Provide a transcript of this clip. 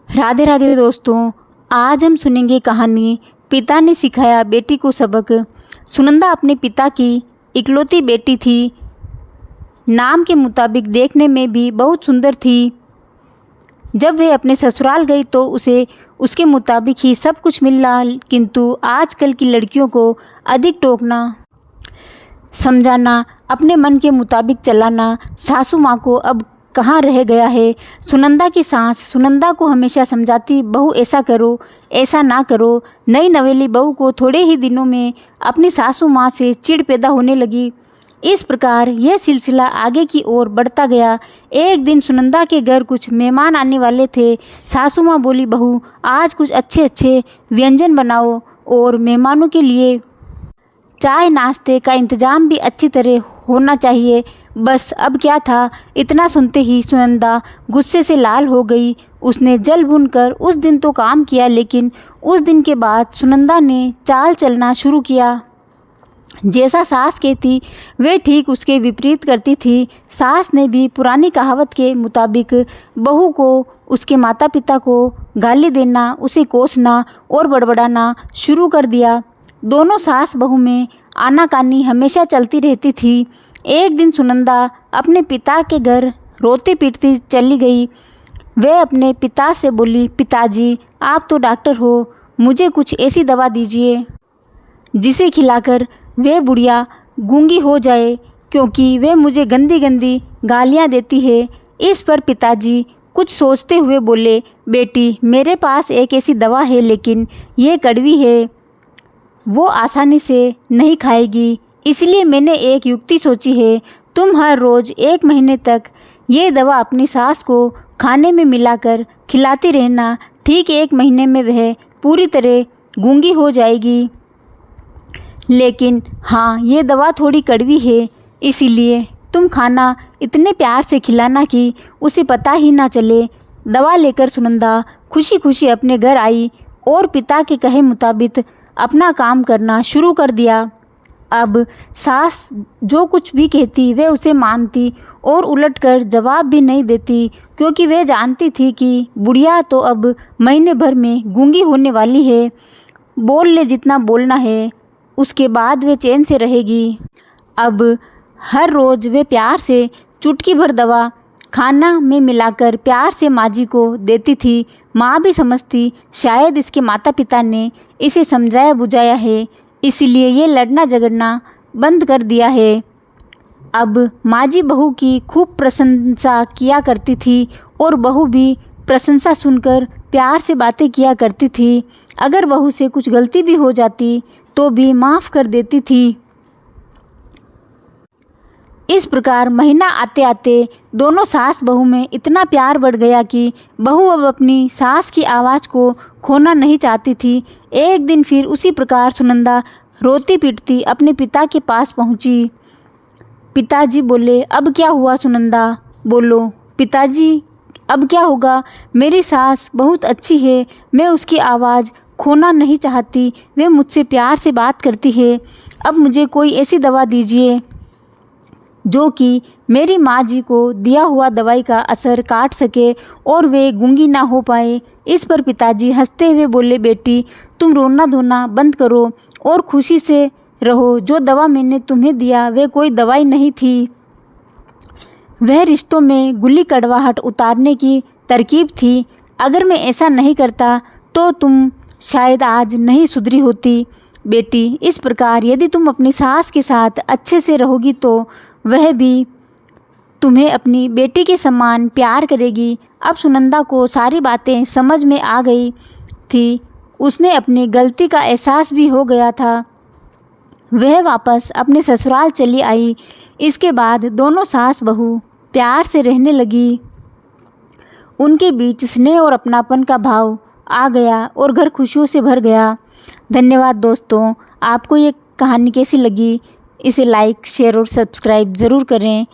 राधे राधे दोस्तों, आज हम सुनेंगे कहानी पिता ने सिखाया बेटी को सबक। सुनंदा अपने पिता की इकलौती बेटी थी। नाम के मुताबिक देखने में भी बहुत सुंदर थी। जब वह अपने ससुराल गई तो उसे उसके मुताबिक ही सब कुछ मिला, किंतु आजकल की लड़कियों को अधिक टोकना, समझाना, अपने मन के मुताबिक चलाना सासू माँ को अब कहाँ रह गया है। सुनंदा की सास सुनंदा को हमेशा समझाती, बहू ऐसा करो, ऐसा ना करो। नई नवेली बहू को थोड़े ही दिनों में अपनी सासू माँ से चिढ़ पैदा होने लगी। इस प्रकार यह सिलसिला आगे की ओर बढ़ता गया। एक दिन सुनंदा के घर कुछ मेहमान आने वाले थे। सासू माँ बोली, बहू आज कुछ अच्छे अच्छे व्यंजन बनाओ और मेहमानों के लिए चाय नाश्ते का इंतज़ाम भी अच्छी तरह होना चाहिए। बस अब क्या था, इतना सुनते ही सुनंदा गुस्से से लाल हो गई। उसने जल भून कर उस दिन तो काम किया, लेकिन उस दिन के बाद सुनंदा ने चाल चलना शुरू किया। जैसा सास कहती वे ठीक उसके विपरीत करती थी। सास ने भी पुरानी कहावत के मुताबिक बहू को उसके माता पिता को गाली देना, उसे कोसना और बड़बड़ाना शुरू कर दिया। दोनों सास बहू में आनाकानी हमेशा चलती रहती थी। एक दिन सुनंदा अपने पिता के घर रोती पीटती चली गई। वह अपने पिता से बोली, पिताजी आप तो डॉक्टर हो, मुझे कुछ ऐसी दवा दीजिए जिसे खिलाकर वह बुढ़िया गूंगी हो जाए, क्योंकि वह मुझे गंदी गंदी गालियाँ देती है। इस पर पिताजी कुछ सोचते हुए बोले, बेटी मेरे पास एक ऐसी दवा है, लेकिन यह कड़वी है, वो आसानी से नहीं खाएगी। इसलिए मैंने एक युक्ति सोची है। तुम हर रोज़ 1 महीने तक ये दवा अपनी सास को खाने में मिलाकर खिलाती रहना। ठीक 1 महीने में वह पूरी तरह गूंगी हो जाएगी। लेकिन हाँ, ये दवा थोड़ी कड़वी है, इसीलिए तुम खाना इतने प्यार से खिलाना कि उसे पता ही ना चले। दवा लेकर सुनंदा खुशी खुशी अपने घर आई और पिता के कहे मुताबिक अपना काम करना शुरू कर दिया। अब सास जो कुछ भी कहती वह उसे मानती और उलटकर जवाब भी नहीं देती, क्योंकि वह जानती थी कि बुढ़िया तो अब महीने भर में गूंगी होने वाली है। बोल ले जितना बोलना है, उसके बाद वे चैन से रहेगी। अब हर रोज़ वे प्यार से चुटकी भर दवा खाना में मिलाकर प्यार से माँ जी को देती थी। माँ भी समझती शायद इसके माता पिता ने इसे समझाया बुझाया है, इसीलिए ये लड़ना झगड़ना बंद कर दिया है। अब माँ जी बहू की खूब प्रशंसा किया करती थी और बहू भी प्रशंसा सुनकर प्यार से बातें किया करती थी। अगर बहू से कुछ गलती भी हो जाती तो भी माफ़ कर देती थी। इस प्रकार महीना आते आते दोनों सास बहू में इतना प्यार बढ़ गया कि बहू अब अपनी सास की आवाज़ को खोना नहीं चाहती थी। एक दिन फिर उसी प्रकार सुनंदा रोती पीटती अपने पिता के पास पहुंची। पिताजी बोले, अब क्या हुआ सुनंदा, बोलो। पिताजी, अब क्या होगा, मेरी सास बहुत अच्छी है, मैं उसकी आवाज़ खोना नहीं चाहती, वह मुझसे प्यार से बात करती है। अब मुझे कोई ऐसी दवा दीजिए जो कि मेरी माँ जी को दिया हुआ दवाई का असर काट सके और वे गूंगी ना हो पाए। इस पर पिताजी हंसते हुए बोले, बेटी तुम रोना धोना बंद करो और खुशी से रहो। जो दवा मैंने तुम्हें दिया वह कोई दवाई नहीं थी, वह रिश्तों में गुल्ली कड़वाहट उतारने की तरकीब थी। अगर मैं ऐसा नहीं करता तो तुम शायद आज नहीं सुधरी होती। बेटी इस प्रकार यदि तुम अपनी सास के साथ अच्छे से रहोगी तो वह भी तुम्हें अपनी बेटी के समान प्यार करेगी। अब सुनंदा को सारी बातें समझ में आ गई थी। उसने अपनी गलती का एहसास भी हो गया था। वह वापस अपने ससुराल चली आई। इसके बाद दोनों सास बहू प्यार से रहने लगी। उनके बीच स्नेह और अपनापन का भाव आ गया और घर खुशियों से भर गया। धन्यवाद दोस्तों। आपको ये कहानी कैसी लगी? इसे लाइक, शेयर और सब्सक्राइब ज़रूर करें।